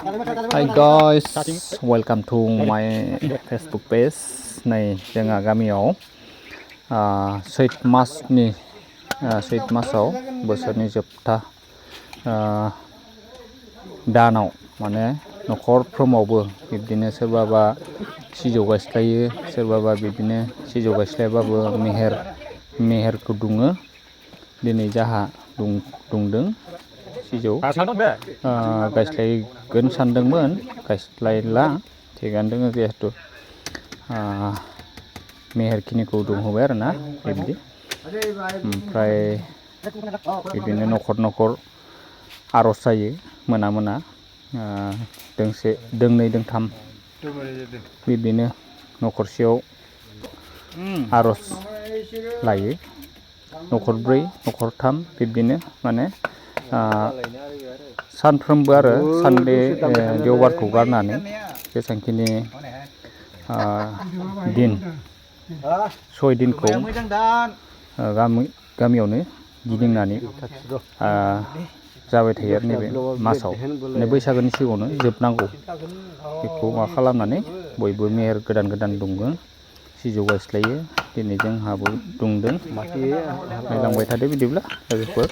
Hi guys, welcome to my Facebook page. Này जोंहा गामियाव सैत मासाव बोसोरनि जोबथा दानाव माने न'खरफ्रोमावबो बिब्दिनो सोरबाबा सिजौ गायस्लायो, सोरबाबा बिब्दिनो सिजौ गायस्लायाबाबो मेहेरखौ दुङो। दिनै जाहा दुंदों सिजौ गायस्लायगोन सानदोंमोन, गायस्लायला, थिगानो दोङो जिहेथु मेहेरखिनिखौ दुंहोबाय आरोना बिब्दि। ओमफ्राय बिदिनो न'खर आर'ज जायो मोना दोंनै दोंथाम बिब्दिनो न'खरसेयाव आर'ज लायो, न'खरब्रै न'खरथाम बिब्दिनो माने सानफ्रोमबो आरो सानडे देवबारखौ गारनानै जेसांखिनि दिन 6 दिनखौ गामियावनो गिदिंनानै जाबाय थायो आरो नैबे मासाव। माने बैसागोनि सिगाङावनो जोबनांगौ। बेखौ मा खालामनानै बयबो मेहेर गोदान दुङो, सिजौ गायस्लायो। दिनै जोंहाबो दुंदों। नायलांबाय थादो बिदिब्ला लोगोफोर।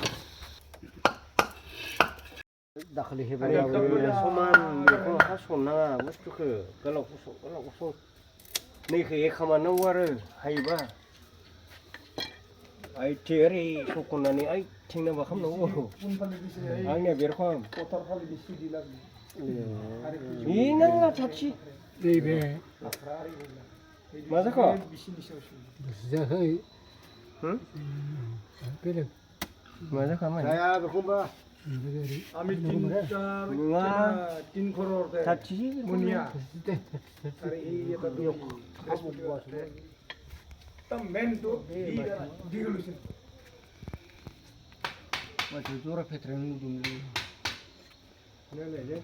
दाखालि हेबाबो समान बेखौ हास'नाङा बुस्थुखौ गोलाव गुसुं नैखौ एखामानांगौ आरो हायोबा आइथिं ओरै सख'नानै आइथिं नामा खालामनांगौ। आंनिया बे रखम बे नांला थाथि मा जाखो मा जाखो बेखौबा আমি তিন crore মুনিয়া আরে এই এটা তো মেন তো দিগলুছিন মাঝে জোড়া ফেটরে নুদুম নে নে